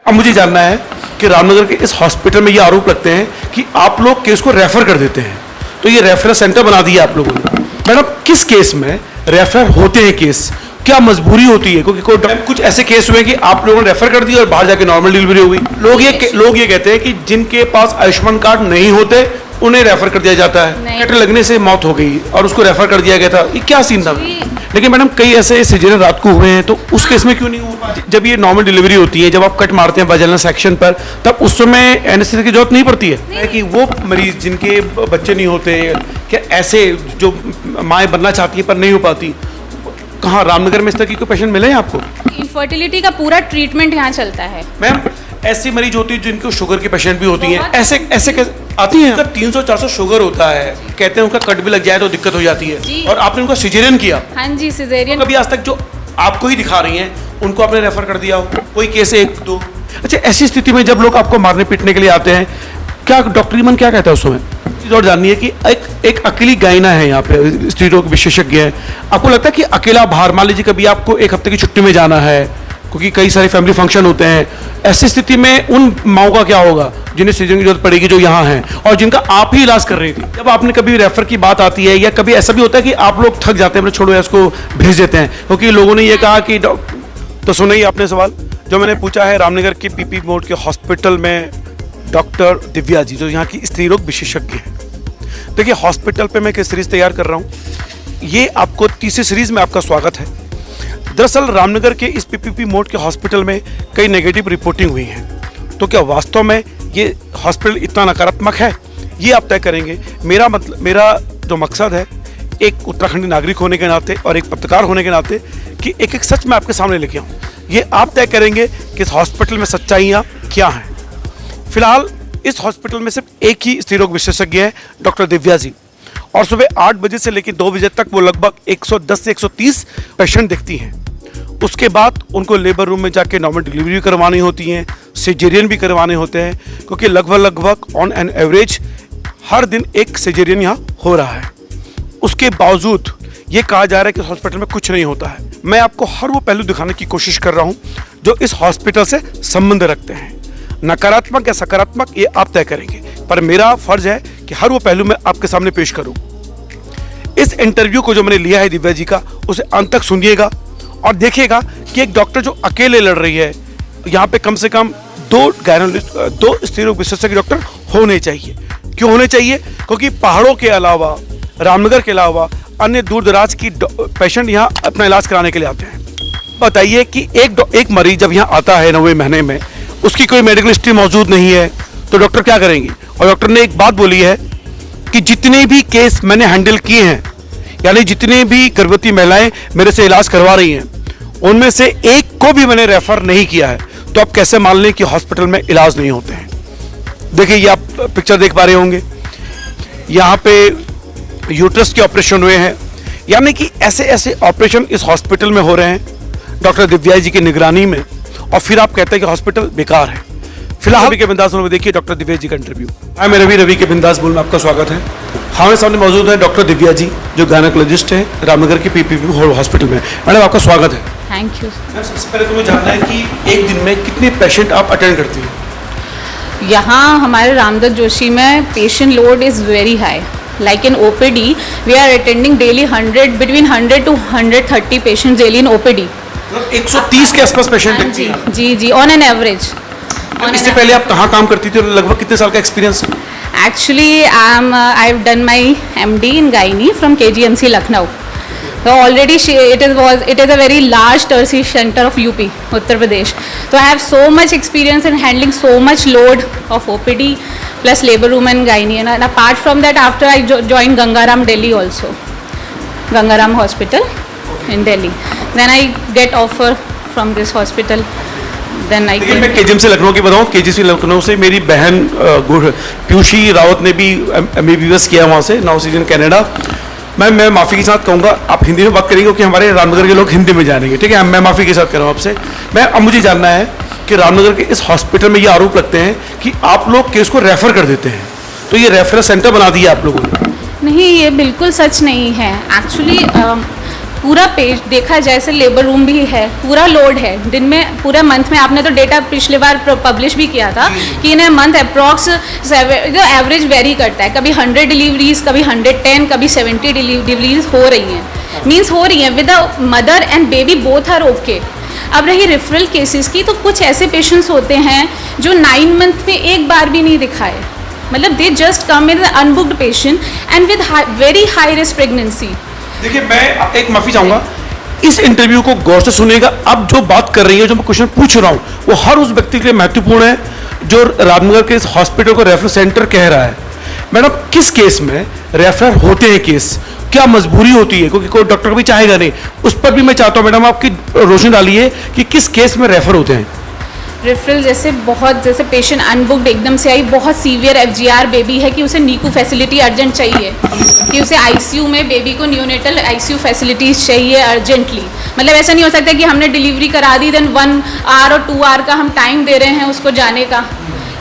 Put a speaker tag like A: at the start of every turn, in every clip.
A: अब मुझे जानना है कि रामनगर के इस हॉस्पिटल में ये आरोप लगते हैं कि आप लोग केस को रेफर कर देते हैं, तो ये रेफरल सेंटर बना दिया आप लोगों ने। मैडम, किस केस में रेफर होते हैं केस, क्या मजबूरी होती है? क्योंकि कुछ ऐसे केस हुए कि आप लोगों ने रेफर कर दिया और बाहर जाके नॉर्मल डिलीवरी हो गई। लोग ये कहते हैं कि जिनके पास आयुष्मान कार्ड नहीं होते उन्हें रेफर कर दिया जाता है, कट लगने से मौत हो गई और उसको रेफर कर दिया गया था। ये क्या सीन था? लेकिन मैडम कई ऐसे सिजेरियन रात को हुए हैं, तो उस केस में क्यों नहीं हुआ? जब ये नॉर्मल डिलीवरी होती है, जब आप कट मारते हैं वजाइनल सेक्शन पर, तब उस समय एनेस्थीसिया की जरूरत नहीं पड़ती है कि वो मरीज जिनके बच्चे नहीं होते, क्या ऐसे जो माएँ बनना चाहती है पर नहीं हो पाती, कहाँ रामनगर में इस तरह की कोई पेशेंट मिले हैं आपको?
B: इनफर्टिलिटी का पूरा ट्रीटमेंट यहाँ चलता है।
A: मैम, ऐसी मरीज होती है जिनको शुगर की पेशेंट भी होती हैं, ऐसे आती हैं, 300-400 शुगर होता है, कहते हैं उनका कट भी लग जाए तो दिक्कत हो जाती है, और आपने उनका सिजेरियन किया।
B: हाँ जी, सिजेरियन।
A: तो कभी आज तक जो आपको ही दिखा रही हैं उनको आपने रेफर कर दिया हो? कोई केस एक दो? अच्छा, ऐसी स्थिति में जब लोग आपको मारने पीटने के लिए आते हैं, क्या डॉक्टरी मन क्या कहता है उस समय? और जाननी है कि एक अकेली गायना है यहाँ पे, स्त्री रोग विशेषज्ञ है, आपको लगता है कि अकेला बाहर, मान लीजिए कभी आपको एक हफ्ते की छुट्टी में जाना है क्योंकि कई सारे फैमिली फंक्शन होते हैं, ऐसी स्थिति में उन माओं का क्या होगा जिन्हें सिजेरियन की जरूरत पड़ेगी, जो यहाँ हैं और जिनका आप ही इलाज कर रही थी? जब आपने कभी रेफर की बात आती है, या कभी ऐसा भी होता है कि आप लोग थक जाते हैं, छोड़ो इसको भेज देते हैं, क्योंकि लोगों ने ये कहा कि तो सुना ही आपने सवाल जो मैंने पूछा है रामनगर के पीपी मोड़ के हॉस्पिटल में डॉक्टर दिव्या जी, जो यहाँ की स्त्री रोग विशेषज्ञ है। देखिए, हॉस्पिटल पे मैं एक सीरीज तैयार कर रहा हूँ, ये आपको तीसरी सीरीज में आपका स्वागत है। दरअसल रामनगर के इस पीपीपी मोड के हॉस्पिटल में कई नेगेटिव रिपोर्टिंग हुई है, तो क्या वास्तव में ये हॉस्पिटल इतना नकारात्मक है, ये आप तय करेंगे। मेरा जो मकसद है, एक उत्तराखंडी नागरिक होने के नाते और एक पत्रकार होने के नाते, कि एक एक सच मैं आपके सामने लेके आऊँ, ये आप तय करेंगे कि इस हॉस्पिटल में सच्चाइयाँ क्या हैं। फिलहाल इस हॉस्पिटल में सिर्फ एक ही स्त्री रोग विशेषज्ञ है, डॉक्टर दिव्या जी, और सुबह 8 बजे से लेकर 2 बजे तक वो लगभग 110 से 130 पेशेंट देखती हैं। उसके बाद उनको लेबर रूम में जाके नॉर्मल डिलीवरी करवानी होती हैं, सिजेरियन भी करवाने होते हैं, क्योंकि लगभग ऑन एन एवरेज हर दिन एक सिजेरियन यहाँ हो रहा है। उसके बावजूद ये कहा जा रहा है कि इस हॉस्पिटल में कुछ नहीं होता है। मैं आपको हर वो पहलू दिखाने की कोशिश कर रहा हूँ जो इस हॉस्पिटल से संबंध रखते हैं, नकारात्मक या सकारात्मक ये आप तय करेंगे, पर मेरा फर्ज है कि हर वो पहलू मैं आपके सामने पेश करूं। इस इंटरव्यू को जो मैंने लिया है दिव्या जी का, उसे अंत तक सुनिएगा और देखिएगा कि एक डॉक्टर जो अकेले लड़ रही है, यहाँ पे कम से कम 2 स्त्री रोग विशेषज्ञ डॉक्टर होने चाहिए। क्यों होने चाहिए? क्योंकि पहाड़ों के अलावा, रामनगर के अलावा अन्य दूर दराज की पेशेंट यहाँ अपना इलाज कराने के लिए आते हैं। बताइए कि एक मरीज जब यहाँ आता है 9वें महीने में, उसकी कोई मेडिकल हिस्ट्री मौजूद नहीं है, तो डॉक्टर क्या करेंगे? और डॉक्टर ने एक बात बोली है कि जितने भी केस मैंने हैंडल किए हैं, यानी जितने भी गर्भवती महिलाएं मेरे से इलाज करवा रही हैं, उनमें से एक को भी मैंने रेफर नहीं किया है, तो आप कैसे मान लें कि हॉस्पिटल में इलाज नहीं होते हैं? देखिए, ये आप पिक्चर देख पा रहे होंगे, यहाँ पे यूट्रस के ऑपरेशन हुए हैं, यानी कि ऐसे ऑपरेशन इस हॉस्पिटल में हो रहे हैं डॉक्टर दिव्या जी की निगरानी में, और फिर आप कहते हैं कि हॉस्पिटल बेकार है। फिलहाल रवि के बिंदास बोल में देखिए डॉक्टर दिव्या जी का इंटरव्यू। हाय, मैं रवि के बिंदास बोल में आपका स्वागत है। हमारे सामने मौजूद है डॉक्टर दिव्या जी, जो गायनेकोलॉजिस्ट है रामनगर के पीपीपी हॉस्पिटल में। मैडम, आपका स्वागत है।
B: Thank you.
A: सबसे पहले तो मुझे जानना है कि एक दिन में कितने पेशेंट आप अटेंड करती हैं?
B: यहाँ हमारे रामदत्त जोशी में patient load is very high. Like in OPD, we are attending daily between 100 to 130 patients daily in OPD.
A: 130 के आसपास पेशेंट हैं?
B: जी, ऑन एन एवरेज।
A: इससे पहले आप कहाँ काम करती थी और लगभग कितने साल का experience?
B: Actually, I have done my MD in Gynae from KGMC Lucknow. So already it is a very large tertiary center of UP, Uttar Pradesh. So I have so much experience in handling so much load of OPD plus labor room and gynae. And apart from that, after I joined Gangaram Delhi also, Gangaram Hospital in Delhi. Then I get offer from this hospital. Then I
A: मैं KGMC Lucknow की बताऊँ, KGMC Lucknow से मेरी बहन पीयूषी रावत ने भी MBBS किया वहाँ से, now she is in Canada. मैं माफ़ी के साथ कहूँगा, आप हिंदी में बात करेंगे क्योंकि हमारे रामनगर के लोग हिंदी में जानेंगे, ठीक है? मैं माफ़ी के साथ कर रहा हूँ आपसे। अब मुझे जानना है कि रामनगर के इस हॉस्पिटल में ये आरोप लगते हैं कि आप लोग केस को रेफर कर देते हैं, तो ये रेफरल सेंटर बना दिया आप लोगों ने?
B: नहीं, ये बिल्कुल सच नहीं है। एक्चुअली पूरा पेज देखा जाए से लेबर रूम भी है, पूरा लोड है दिन में, पूरे मंथ में आपने तो डेटा पिछले बार पब्लिश भी किया था कि इन्हें मंथ अप्रॉक्स एवरेज वेरी करता है, कभी 100 डिलीवरीज, कभी 110, कभी 70 डिलीवरीज हो रही हैं, मीन्स हो रही हैं with the mother and baby both are okay. अब रही रेफरल केसेस की, तो कुछ ऐसे पेशेंट्स होते हैं जो 9 मंथ में एक बार भी नहीं दिखाए, मतलब they just come in unbooked patient and with very high risk pregnancy.
A: देखिए मैं एक माफी चाहूंगा, इस इंटरव्यू को गौर से सुनिएगा। अब जो बात कर रही है, जो मैं क्वेश्चन पूछ रहा हूँ, वो हर उस व्यक्ति के लिए महत्वपूर्ण है जो रामनगर के इस हॉस्पिटल को रेफरल सेंटर कह रहा है। मैडम किस केस में रेफर होते हैं केस, क्या मजबूरी होती है, क्योंकि कोई डॉक्टर भी चाहेगा नहीं, उस पर भी मैं चाहता हूँ मैडम आपकी रोशनी डालिए कि किस केस में रेफर होते हैं।
B: रेफरल जैसे पेशेंट अनबुक्ड एकदम से आई, बहुत सीवियर एफजीआर बेबी है कि उसे नीकू फैसिलिटी अर्जेंट चाहिए, कि उसे आईसीयू में बेबी को न्यूनेटल आईसीयू फैसिलिटीज चाहिए अर्जेंटली। मतलब ऐसा नहीं हो सकता कि हमने डिलीवरी करा दी देन 1 आवर और 2 आवर का हम टाइम दे रहे हैं उसको जाने का,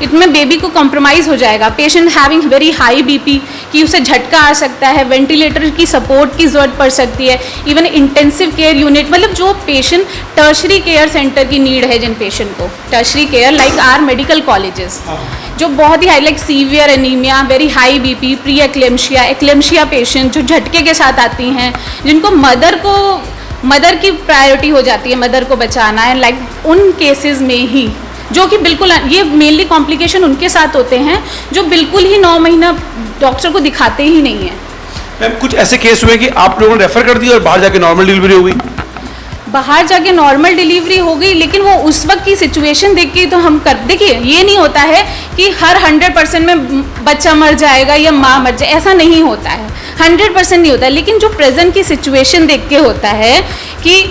B: इसमें बेबी को कॉम्प्रोमाइज़ हो जाएगा। Patient having very high BP कि उसे झटका आ सकता है, वेंटिलेटर की सपोर्ट की ज़रूरत पड़ सकती है, इवन इंटेंसिव केयर यूनिट, मतलब जो पेशेंट टर्शरी केयर सेंटर की नीड है, जिन पेशेंट को tertiary care like our medical colleges, जो बहुत ही high like severe anaemia, very high BP, pre eclampsia patient जो झटके के साथ आती हैं, जिनको मदर की प्रायोरिटी हो जाती है, मदर को बचाना है, लाइक उन केसेस में ही जो कि बिल्कुल ये मेनली कॉम्प्लिकेशन उनके साथ होते हैं जो बिल्कुल ही 9 महीना डॉक्टर को दिखाते ही नहीं है।
A: मैम कुछ ऐसे केस हुए कि आप लोगों ने रेफर कर दिया और बाहर जाके नॉर्मल डिलीवरी हो गई?
B: बाहर जाके नॉर्मल डिलीवरी हो गई, लेकिन वो उस वक्त की सिचुएशन देख के तो हम कर, देखिए ये नहीं होता है कि हर 100% में बच्चा मर जाएगा या माँ मर जाए, ऐसा नहीं होता है, 100% नहीं होता है, लेकिन जो प्रेजेंट की सिचुएशन देख के होता है कि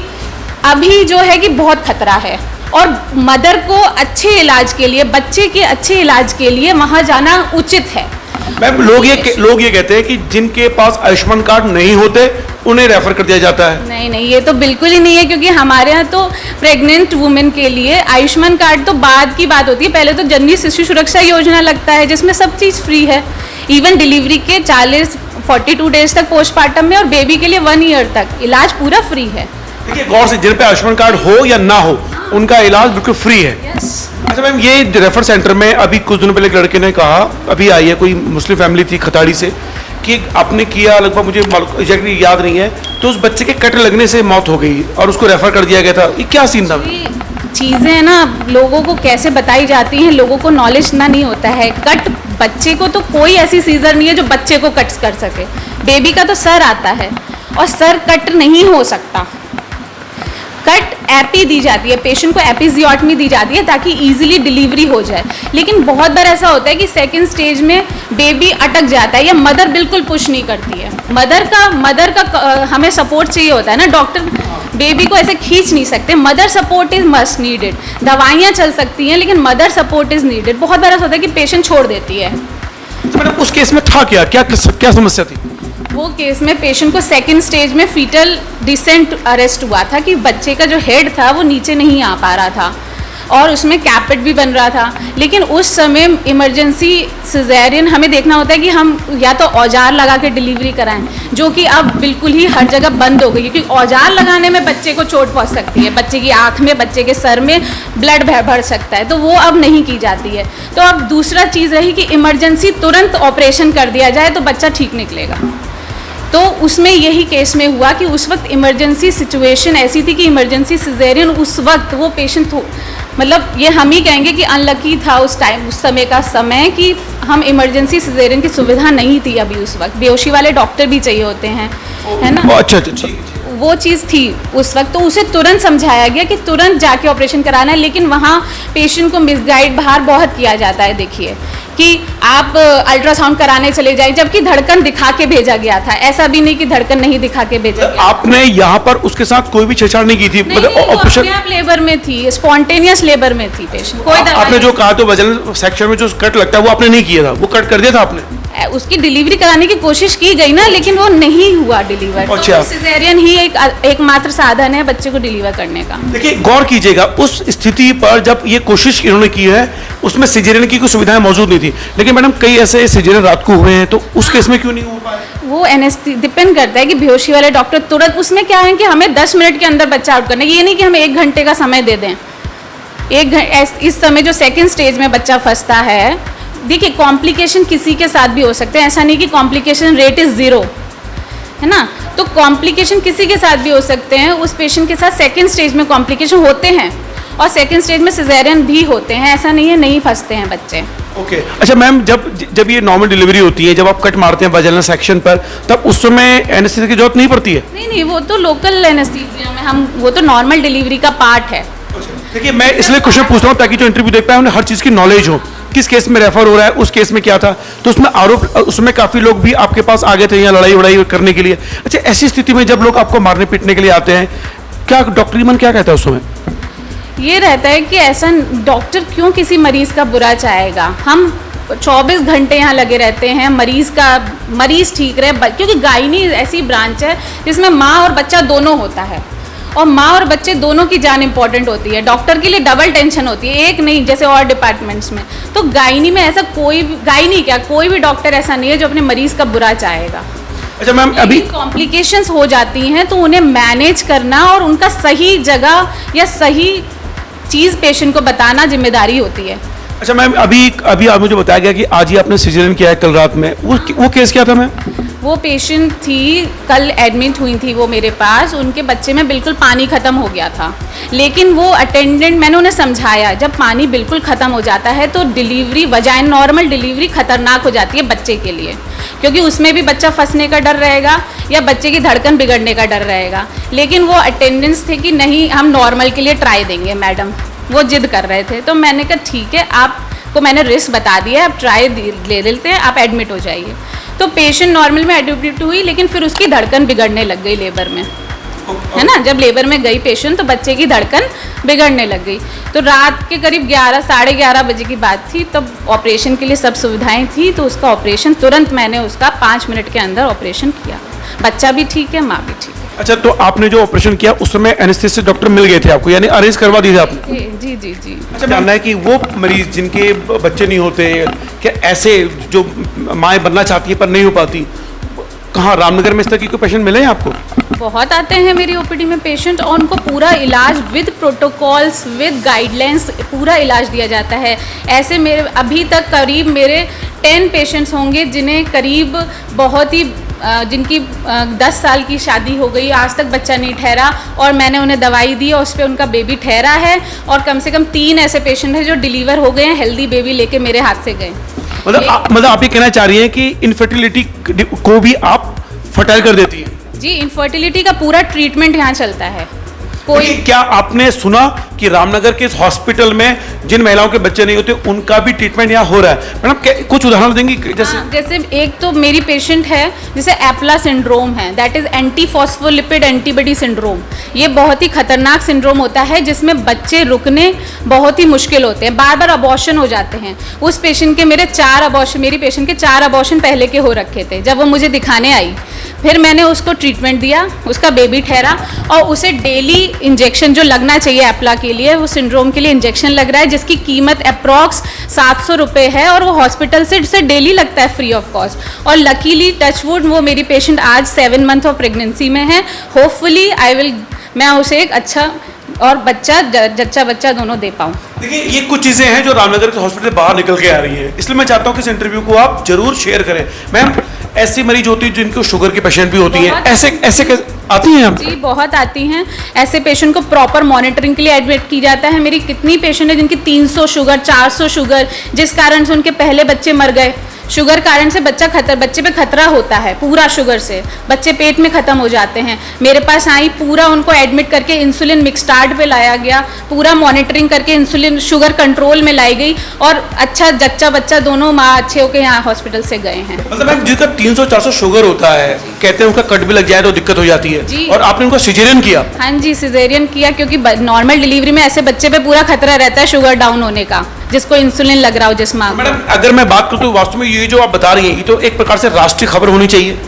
B: अभी जो है कि बहुत खतरा है और मदर को अच्छे इलाज के लिए, बच्चे के अच्छे इलाज के लिए वहाँ जाना उचित है।
A: मैम लोग ये कहते हैं कि जिनके पास आयुष्मान कार्ड नहीं होते उन्हें रेफर कर दिया जाता है।
B: नहीं, ये तो बिल्कुल ही नहीं है, क्योंकि हमारे यहाँ तो प्रेग्नेंट वुमेन के लिए आयुष्मान कार्ड तो बाद की बात होती है, पहले तो जननी शिशु सुरक्षा योजना लगता है जिसमें सब चीज़ फ्री है, इवन डिलीवरी के 42 डेज तक पोस्टमार्टम में, और बेबी के लिए 1 ईयर तक इलाज पूरा फ्री है।
A: देखिए गौर से, जिन पे आयुष्मान कार्ड हो या ना हो उनका इलाज बिल्कुल फ्री है। अच्छा मैम, ये रेफर सेंटर में अभी कुछ दिनों पहले एक लड़के ने कहा, अभी आई है, कोई मुस्लिम फैमिली थी खताड़ी से, कि आपने किया लगभग मुझे एग्जैक्टली याद नहीं है, तो उस बच्चे के कट लगने से मौत हो गई और उसको रेफर कर दिया गया था। ये क्या सीन था?
B: चीज़ें ना लोगों को कैसे बताई जाती हैं, लोगों को नॉलेज ना नहीं होता है। कट बच्चे को तो कोई ऐसी सीजर नहीं है जो बच्चे को कट कर सके, बेबी का तो सर आता है और सर कट नहीं हो सकता। कट एपी दी जाती है, पेशेंट को एपिजियोटमी दी जाती है ताकि इजीली डिलीवरी हो जाए, लेकिन बहुत बार ऐसा होता है कि सेकंड स्टेज में बेबी अटक जाता है या मदर बिल्कुल पुश नहीं करती है। मदर का हमें सपोर्ट चाहिए होता है ना, डॉक्टर बेबी को ऐसे खींच नहीं सकते, mother support is must needed. दवाइयाँ चल सकती हैं लेकिन मदर सपोर्ट इज नीडेड। बहुत बार ऐसा होता है कि पेशेंट छोड़ देती है।
A: तो मैडम उस केस में था क्या समस्या थी?
B: वो केस में पेशेंट को सेकंड स्टेज में फीटल डिसेंट अरेस्ट हुआ था कि बच्चे का जो हेड था वो नीचे नहीं आ पा रहा था और उसमें कैपेट भी बन रहा था, लेकिन उस समय इमरजेंसी सिजेरियन हमें देखना होता है कि हम या तो औजार लगा के डिलीवरी कराएं, जो कि अब बिल्कुल ही हर जगह बंद हो गई, क्योंकि औजार लगाने में बच्चे को चोट पहुंच सकती है, बच्चे की आँख में, बच्चे के सर में ब्लड भर सकता है, तो वो अब नहीं की जाती है। तो अब दूसरा चीज़ रही कि इमरजेंसी तुरंत ऑपरेशन कर दिया जाए तो बच्चा ठीक निकलेगा। तो उसमें यही केस में हुआ कि उस वक्त इमरजेंसी सिचुएशन ऐसी थी कि इमरजेंसी सिजेरियन उस वक्त वो पेशेंट मतलब ये हम ही कहेंगे कि अनलकी था उस समय का समय कि हम इमरजेंसी सिजेरियन की सुविधा नहीं थी अभी उस वक्त, बेहोशी वाले डॉक्टर भी चाहिए होते हैं, है ना।
A: अच्छा ठीक,
B: वो चीज़ थी उस वक्त, तो उसे तुरंत समझाया गया कि तुरंत जाके ऑपरेशन कराना है, लेकिन वहाँ पेशेंट को मिसगाइड बाहर बहुत किया जाता है। देखिए कि आप अल्ट्रासाउंड कराने चले जाए, जबकि धड़कन दिखा के भेजा गया था, ऐसा भी नहीं कि धड़कन नहीं दिखा के भेजा गया।
A: आपने यहाँ पर उसके साथ कोई भी छेड़छाड़ नहीं की थी?
B: ऑपरेशन आप लेबर में थी, स्पॉन्टेनियस लेबर में थी पेशेंट, कोई
A: आपने जो कहा तो वजन सेक्शन में जो कट लगता है वो आपने नहीं किया था, वो कट कर दिया था आपने?
B: उसकी डिलीवरी कराने की कोशिश की गई ना, लेकिन वो नहीं हुआ डिलीवर।
A: अच्छा।
B: तो सिजेरियन ही एकमात्र साधन है बच्चे को डिलीवर करने का।
A: देखिए गौर कीजिएगा, उस स्थिति पर जब ये कोशिश इन्होंने की है उसमें सिजेरियन की कोई सुविधाएं मौजूद नहीं थी, लेकिन मैडम कई ऐसे सिजेरियन रात को हुए हैं, तो उस केस में क्यों नहीं हो पाया?
B: वो डिपेंड करता है कि बेहोशी वाले डॉक्टर तुरंत, उसमें क्या है कि हमें 10 मिनट के अंदर बच्चा आउट करना है, ये नहीं कि हम 1 घंटे का समय दे दें। इस समय जो सेकेंड स्टेज में बच्चा फंसता है, देखिए कॉम्प्लिकेशन किसी के साथ भी हो सकते हैं, ऐसा नहीं कि कॉम्प्लिकेशन रेट इज़ 0, है ना। तो कॉम्प्लिकेशन किसी के साथ भी हो सकते हैं। उस पेशेंट के साथ सेकेंड स्टेज में कॉम्प्लिकेशन होते हैं और सेकेंड स्टेज में सिजेरियन भी होते हैं, ऐसा नहीं है नहीं फंसते हैं बच्चे।
A: ओके अच्छा मैम, जब ये नॉर्मल डिलीवरी होती है, जब आप कट मारते हैं वजाइनल सेक्शन पर, तब उस समय एनेस्थीसिया की जरूरत नहीं पड़ती है?
B: नहीं, वो तो लोकल एनेस्थीसिया में हम, वो तो नॉर्मल डिलीवरी का पार्ट है।
A: देखिए मैं इसलिए क्वेश्चन पूछ रहा हूँ ताकि जो इंटरव्यू देख पाए उन्हें हर चीज़ की नॉलेज हो, किस केस में रेफर हो रहा है, उस केस में क्या था, तो उसमें आरोप, उसमें काफ़ी लोग भी आपके पास आ गए थे यहाँ लड़ाई वड़ाई करने के लिए। अच्छा ऐसी स्थिति में जब लोग आपको मारने पीटने के लिए आते हैं, क्या डॉक्टरी मन क्या कहता है उस समय?
B: ये रहता है कि ऐसा डॉक्टर क्यों किसी मरीज का बुरा चाहेगा। हम 24 घंटे यहाँ लगे रहते हैं, मरीज ठीक रहे, क्योंकि गायनी ऐसी ब्रांच है जिसमें माँ और बच्चा दोनों होता है, और माँ और बच्चे दोनों की जान इंपॉर्टेंट होती है। डॉक्टर के लिए डबल टेंशन होती है, एक नहीं जैसे और डिपार्टमेंट्स में। तो गायनी में ऐसा कोई भी डॉक्टर ऐसा नहीं है जो अपने मरीज का बुरा चाहेगा।
A: अच्छा मैम, अभी
B: कॉम्प्लिकेशंस हो जाती हैं तो उन्हें मैनेज करना और उनका सही जगह या सही चीज़ पेशेंट को बताना जिम्मेदारी होती है।
A: अच्छा मैम, अभी आप मुझे बताया गया कि आज ही आपने सिजेरियन किया है कल रात में, वो केस क्या था मैम?
B: वो पेशेंट थी, कल एडमिट हुई थी वो मेरे पास, उनके बच्चे में बिल्कुल पानी ख़त्म हो गया था, लेकिन वो अटेंडेंट, मैंने उन्हें समझाया जब पानी बिल्कुल ख़त्म हो जाता है तो डिलीवरी नॉर्मल डिलीवरी खतरनाक हो जाती है बच्चे के लिए, क्योंकि उसमें भी बच्चा फंसने का डर रहेगा या बच्चे की धड़कन बिगड़ने का डर रहेगा। लेकिन वो अटेंडेंट्स थे कि नहीं हम नॉर्मल के लिए ट्राई देंगे मैडम, वो जिद कर रहे थे। तो मैंने कहा ठीक है, आपको मैंने रिस्क बता दिया है, आप ट्राई ले लेते हैं, आप एडमिट हो जाइए। तो पेशेंट नॉर्मल में एडमिट हुई, लेकिन फिर उसकी धड़कन बिगड़ने लग गई लेबर में, है ना। जब लेबर में गई पेशेंट तो बच्चे की धड़कन बिगड़ने लग गई। तो रात के करीब 11-11:30 बजे की बात थी, तब ऑपरेशन के लिए सब सुविधाएं थी, तो उसका ऑपरेशन तुरंत मैंने उसका 5 मिनट के अंदर ऑपरेशन किया। बच्चा भी ठीक है, माँ भी ठीक है।
A: अच्छा, तो आपने जो ऑपरेशन किया उस समय एनेस्थीसिया डॉक्टर मिल गए थे आपको, यानी अरेंज करवा दिए थे आपने?
B: जी जी जी।
A: अच्छा, जानना है कि वो मरीज जिनके बच्चे नहीं होते, क्या ऐसे जो माएँ बनना चाहती है पर नहीं हो पाती, कहाँ रामनगर में इस तरह की कोई पेशेंट मिले हैं आपको?
B: बहुत आते हैं मेरी ओपीडी में पेशेंट, और उनको पूरा इलाज विद प्रोटोकॉल्स विद गाइडलाइंस पूरा इलाज दिया जाता है। ऐसे मेरे अभी तक करीब मेरे 10 पेशेंट्स होंगे जिन्हें करीब बहुत ही जिनकी 10 साल की शादी हो गई, आज तक बच्चा नहीं ठहरा, और मैंने उन्हें दवाई दी और उस पर उनका बेबी ठहरा है। और कम से कम 3 ऐसे पेशेंट हैं जो डिलीवर हो गए हैं, हेल्दी बेबी लेके मेरे हाथ से गए।
A: मतलब आप ये कहना चाह रही हैं कि इनफर्टिलिटी को भी आप फर्टाइल कर देती हैं?
B: जी, इनफर्टिलिटी का पूरा ट्रीटमेंट यहाँ चलता है। कोई
A: क्या आपने सुना कि रामनगर के इस हॉस्पिटल में जिन महिलाओं के बच्चे नहीं होते उनका भी ट्रीटमेंट यहाँ हो रहा है? मैडम कुछ उदाहरण देंगी?
B: जैसे एक तो मेरी पेशेंट है जिसे एप्ला सिंड्रोम है, that is anti phospholipid antibody syndrome. ये बहुत ही खतरनाक सिंड्रोम होता है जिसमें बच्चे रुकने बहुत ही मुश्किल होते हैं, बार बार अबॉर्शन हो जाते हैं। उस पेशेंट के मेरी पेशेंट के 4 अबॉर्शन पहले के हो रखे थे। जब वो मुझे दिखाने आई, फिर मैंने उसको ट्रीटमेंट दिया, उसका बेबी ठहरा, और उसे डेली इंजेक्शन जो लगना चाहिए एप्ला के लिए, वो सिंड्रोम के लिए इंजेक्शन लग रहा है जिसकी कीमत अप्रॉक्स 700 रुपये है, और वो हॉस्पिटल से डेली लगता है फ्री ऑफ कॉस्ट। और लकीली टचवुड वो मेरी पेशेंट आज 7 मंथ ऑफ प्रेगनेंसी में है। होपफुली मैं उसे एक अच्छा और जच्चा बच्चा दोनों दे पाऊँ।
A: देखिए, ये कुछ चीज़ें हैं जो रामनगर के हॉस्पिटल से बाहर निकल के आ रही हैं, इसलिए मैं चाहता हूँ कि इस इंटरव्यू को आप जरूर शेयर करें। मैम, ऐसी मरीज होती है जिनको शुगर की पेशेंट भी होती हैं, ऐसे आती हैं आप? जी,
B: बहुत आती हैं। ऐसे पेशेंट को प्रॉपर मॉनिटरिंग के लिए एडमिट की जाता है। मेरी कितनी पेशेंट है जिनकी 300 शुगर, 400 शुगर, जिस कारण से उनके पहले बच्चे मर गए। शुगर कारण से बच्चे पे खतरा होता है, पूरा शुगर से बच्चे पेट में ख़त्म हो जाते हैं। मेरे पास आई, पूरा उनको एडमिट करके इंसुलिन मिक्सटार्ड पे लाया गया, पूरा मॉनिटरिंग करके इंसुलिन शुगर कंट्रोल में लाई गई, और अच्छा जच्चा बच्चा दोनों माँ अच्छे होकर यहाँ हॉस्पिटल से गए हैं।
A: मतलब मैम, जिसका 300-400 शुगर होता है, कहते हैं उसका कट भी लग जाए तो दिक्कत हो जाती है जी। और आपने उनको सिजेरियन किया?
B: हाँ जी, सिजेरियन किया, क्योंकि नॉर्मल डिलीवरी में ऐसे बच्चे पे पूरा खतरा रहता है शुगर डाउन होने का, जिसको इंसुलिन लग रहा हो जिस माँ को।
A: मैडम अगर मैं बात करूँ तो वास्तव में ये जो आप बता रही हैं ये तो एक प्रकार से राष्ट्रीय खबर होनी चाहिए।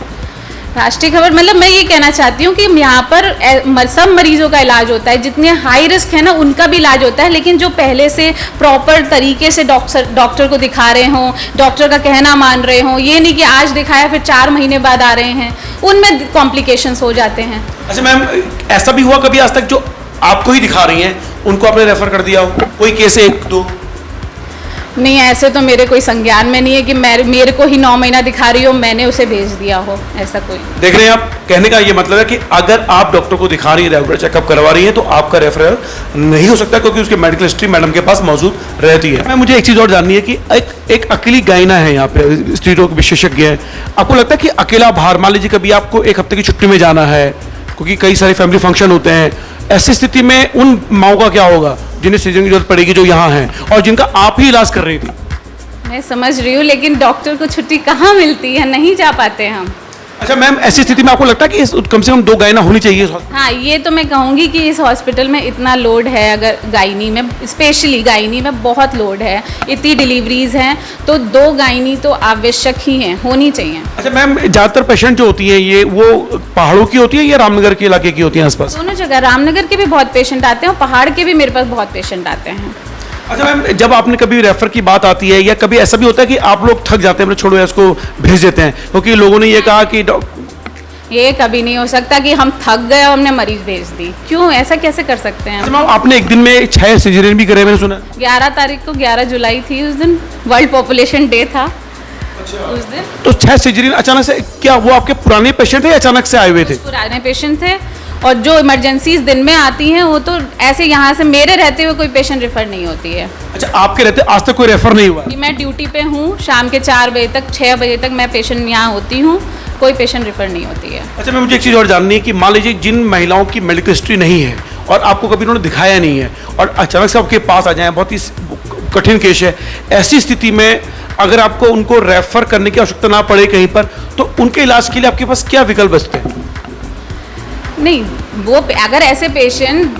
B: राष्ट्रीय खबर मतलब मैं ये कहना चाहती हूँ कि यहाँ पर सब मरीजों का इलाज होता है, जितने हाई रिस्क है ना उनका भी इलाज होता है, लेकिन जो पहले से प्रॉपर तरीके से डॉक्टर को दिखा रहे हों, डॉक्टर का कहना मान रहे हों, ये नहीं कि आज दिखाया फिर 4 महीने बाद आ रहे हैं, उनमें कॉम्प्लिकेशंस हो जाते हैं।
A: अच्छा मैम, ऐसा भी हुआ कभी आज तक जो आपको ही दिखा रही हैं उनको आपने रेफर कर दिया हो, कोई केस 1-2?
B: नहीं, ऐसे तो मेरे कोई संज्ञान में नहीं है कि मेरे को ही 9 महीना दिखा रही हो मैंने उसे भेज दिया हो, ऐसा कोई।
A: देख रहे हैं आप, कहने का ये मतलब है कि अगर आप डॉक्टर को दिखा रही हैं, रेगुलर चेकअप करवा रही हैं तो आपका रेफरल नहीं हो सकता क्योंकि उसकी मेडिकल हिस्ट्री मैडम के पास मौजूद रहती है। मैं मुझे एक चीज़ और जाननी है कि एक अकेली गायना है यहाँ पे, स्त्री रोग विशेषज्ञ है, आपको लगता है कि अकेला बाहर, मान लीजिए कभी आपको 1 हफ्ते की छुट्टी में जाना है क्योंकि कई सारे फैमिली फंक्शन होते हैं, ऐसी स्थिति में उन माओं का क्या होगा जिन्हें सीजन की जरूरत पड़ेगी, जो यहाँ हैं और जिनका आप ही इलाज कर रही थी?
B: मैं समझ रही हूँ, लेकिन डॉक्टर को छुट्टी कहाँ मिलती है, नहीं जा पाते हम।
A: अच्छा मैम, ऐसी स्थिति में आपको लगता है कि कम से कम 2 गायना होनी चाहिए?
B: हाँ, ये तो मैं कहूँगी कि इस हॉस्पिटल में इतना लोड है, अगर गायनी में, स्पेशली गायनी में बहुत लोड है, इतनी डिलीवरीज हैं तो 2 गायनी तो आवश्यक ही हैं, होनी चाहिए।
A: अच्छा मैम, ज़्यादातर पेशेंट जो होती हैं ये वो पहाड़ों की होती है या रामनगर के इलाके की होती हैं आसपास?
B: दोनों जगह, रामनगर के भी बहुत पेशेंट आते हैं और पहाड़ के भी मेरे पास बहुत पेशेंट आते हैं।
A: अच्छा मैम, जब आपने कभी रेफर की बात आती है या कभी ऐसा भी होता है कि आप लोग थक जाते हैं, छोड़ो इसको भेज देते हैं, क्योंकि लोगों ने ये कहा कि
B: ये कभी नहीं हो सकता कि हम थक गए और हमने मरीज भेज दी, क्यों, ऐसा कैसे कर सकते हैं?
A: अच्छा मैम, आपने एक दिन में 6 सिजेरियन भी करे, मैंने सुना।
B: 11 तारीख को, 11 जुलाई थी उस दिन, वर्ल्ड पॉपुलेशन डे था। अच्छा। उस दिन
A: तो 6 सिजेरियन अचानक से, क्या वो आपके पुराने पेशेंट थे या अचानक से आए हुए थे?
B: पुराने पेशेंट थे, और जो इमरजेंसीज दिन में आती हैं वो तो ऐसे यहाँ से मेरे रहते हुए कोई पेशेंट रेफर नहीं होती है।
A: अच्छा, आपके रहते आज तक कोई रेफर नहीं हुआ?
B: मैं ड्यूटी पे हूँ, शाम के 4 बजे तक, 6 बजे तक मैं पेशेंट यहाँ होती हूँ, कोई पेशेंट रेफर नहीं होती है।
A: अच्छा मैं, मुझे एक चीज़ और जाननी है कि मान लीजिए जिन महिलाओं की मेडिकल हिस्ट्री नहीं है और आपको कभी उन्होंने दिखाया नहीं है और अचानक से आपके पास आ जाए, बहुत ही कठिन केस है, ऐसी स्थिति में अगर आपको उनको रेफर करने की आवश्यकता ना पड़े कहीं पर, तो उनके इलाज के लिए आपके पास क्या विकल्प बचते हैं?
B: नहीं, वो अगर ऐसे पेशेंट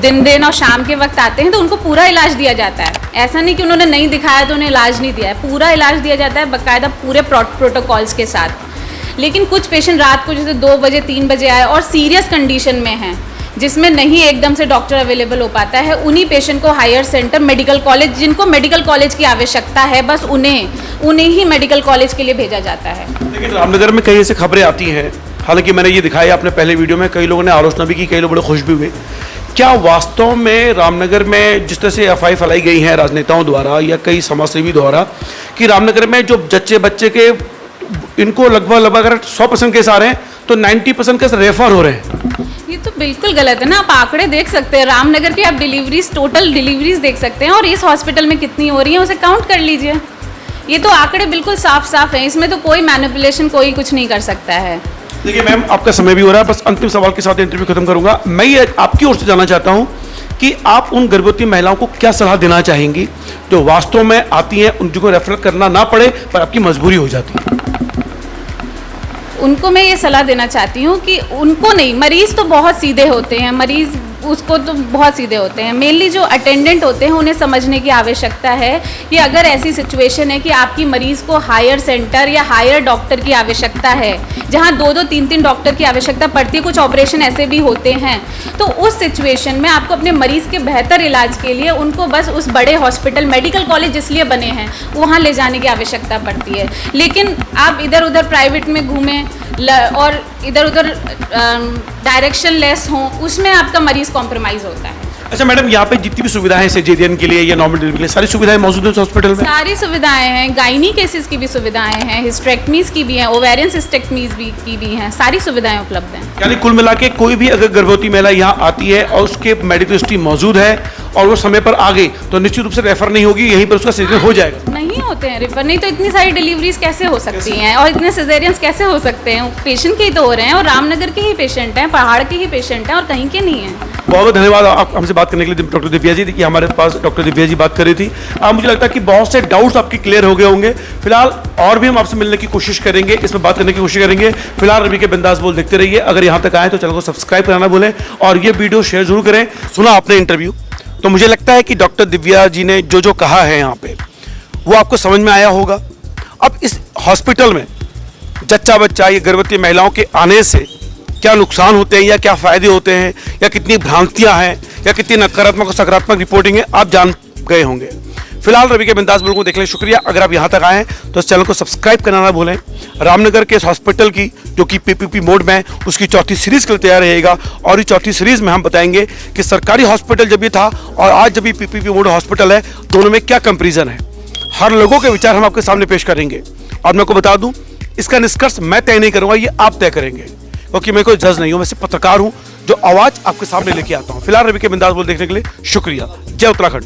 B: दिन और शाम के वक्त आते हैं तो उनको पूरा इलाज दिया जाता है। ऐसा नहीं कि उन्होंने नहीं दिखाया तो उन्हें इलाज नहीं दिया है, पूरा इलाज दिया जाता है बाकायदा पूरे प्रोटोकॉल्स के साथ। लेकिन कुछ पेशेंट रात को जैसे 2 बजे 3 बजे आए और सीरियस कंडीशन में हैं, जिसमें नहीं एकदम से डॉक्टर अवेलेबल हो पाता है, उन्हीं पेशेंट को हायर सेंटर, मेडिकल कॉलेज, जिनको मेडिकल कॉलेज की आवश्यकता है, बस उन्हें ही मेडिकल कॉलेज के लिए भेजा जाता है।
A: लेकिन रामनगर में कई ऐसी खबरें आती हैं, हालांकि मैंने ये दिखाया अपने पहले वीडियो में, कई लोगों ने आलोचना भी की, कई लोग बड़े खुश भी हुए। क्या वास्तव में रामनगर में जिस तरह से अफवाहें फैलाई गई हैं राजनेताओं द्वारा या कई समाजसेवी द्वारा कि रामनगर में जो जच्चे बच्चे के इनको लगभग अगर 100% केस आ रहे हैं तो 90% केस रेफर हो रहे हैं?
B: ये तो बिल्कुल गलत है ना। आप आंकड़े देख सकते हैं, रामनगर की आप डिलीवरीज, टोटल डिलीवरीज देख सकते हैं और इस हॉस्पिटल में कितनी हो रही है उसे काउंट कर लीजिए। ये तो आंकड़े बिल्कुल साफ साफ हैं, इसमें तो कोई मैनिपुलेशन, कोई कुछ नहीं कर सकता है।
A: देखिए मैम, आपका समय भी हो रहा है, बस अंतिम सवाल के साथ इंटरव्यू खत्म करूंगा। मैं ये आपकी ओर से जानना चाहता हूं कि आप उन गर्भवती महिलाओं को क्या सलाह देना चाहेंगी जो वास्तव में आती हैं, उनको रेफर करना ना पड़े पर आपकी मजबूरी हो जाती है?
B: उनको मैं ये सलाह देना चाहती हूँ कि उनको नहीं, मरीज़ तो बहुत सीधे होते हैं, मरीज़ उसको तो बहुत सीधे होते हैं, मेनली जो अटेंडेंट होते हैं उन्हें समझने की आवश्यकता है कि अगर ऐसी सिचुएशन है कि आपकी मरीज़ को हायर सेंटर या हायर डॉक्टर की आवश्यकता है, जहाँ 2-2, 3-3 डॉक्टर की आवश्यकता पड़ती है, कुछ ऑपरेशन ऐसे भी होते हैं, तो उस सिचुएशन में आपको अपने मरीज़ के बेहतर इलाज के लिए उनको बस उस बड़े हॉस्पिटल, मेडिकल कॉलेज जिसलिए बने हैं, वहाँ ले जाने की आवश्यकता पड़ती है। लेकिन आप इधर उधर प्राइवेट में घूमें और इधर उधर डायरेक्शन लेस हों, उसमें आपका मरीज कॉम्प्रोमाइज़ होता है।
A: अच्छा मैडम, यहाँ पे जितनी भी सुविधाएं सिजेरियन के लिए या नॉर्मल डिलीवरी के लिए सारी सुविधाएं मौजूद हैं हॉस्पिटल में? सारी
B: सुविधाएं हैं, गायनी केसेस की भी सुविधाएं हैं, हिस्टेक्टमीज की भी हैं, ओवेरियन सिस्टेक्टमीज की भी हैं, सारी सुविधाएं उपलब्ध हैं।
A: यानी कुल मिला के कोई भी अगर गर्भवती महिला यहाँ आती है और उसके मेडिकल हिस्ट्री मौजूद है और वो समय पर आ गई तो निश्चित रूप से रेफर नहीं होगी, यहीं पर उसका सिजेरियन हो जाएगा?
B: नहीं होते हैं रेफर, नहीं तो इतनी सारी डिलीवरीज कैसे हो सकती हैं और इतने सिजेरियंस कैसे हो सकते हैं? पेशेंट के ही तो हो रहे हैं और रामनगर के ही पेशेंट हैं, पहाड़ के ही पेशेंट हैं और कहीं के नहीं हैं।
A: बहुत बहुत धन्यवाद आप हमसे बात करने के लिए डॉक्टर दिव्या जी, कि हमारे पास डॉक्टर दिव्या जी बात कर रही थी। मुझे लगता है कि बहुत से डाउट्स आपके क्लियर हो गए होंगे। फिलहाल और भी हम आपसे मिलने की कोशिश करेंगे, इसमें बात करने की कोशिश करेंगे। फिलहाल रवि के बिंदास बोल देखते रहिए। अगर यहाँ तक आए तो चैनल को सब्सक्राइब करना भूलें और ये वीडियो शेयर जरूर करें। सुना आपने इंटरव्यू, तो मुझे लगता है कि डॉक्टर दिव्या जी ने जो जो कहा है यहाँ पे वो आपको समझ में आया होगा। अब इस हॉस्पिटल में जच्चा बच्चा या गर्भवती महिलाओं के आने से क्या नुकसान होते हैं या क्या फ़ायदे होते हैं या कितनी भ्रांतियां हैं या कितनी नकारात्मक और सकारात्मक रिपोर्टिंग है, आप जान गए होंगे। फिलहाल रवि के बिंदास बुल को देखने शुक्रिया। अगर आप यहाँ तक आए हैं तो इस चैनल को सब्सक्राइब करना ना भूलें। रामनगर के इस हॉस्पिटल की जो कि पीपीपी मोड में है उसकी चौथी सीरीज के लिए तैयार रहेगा और इस चौथी सीरीज में हम बताएंगे कि सरकारी हॉस्पिटल जब ये था और आज जब ये पीपीपी मोड हॉस्पिटल है दोनों में क्या कंपेरिजन है। हर लोगों के विचार हम आपके सामने पेश करेंगे और मैं आपको बता दूं इसका निष्कर्ष मैं तय नहीं करूंगा, ये आप तय करेंगे क्योंकि मैं कोई जज नहीं हूं, मैं सिर्फ पत्रकार हूं जो आवाज आपके सामने लेके आता हूं। फिलहाल रवि के बिंदास बोल देखने के लिए शुक्रिया। जय उत्तराखंड।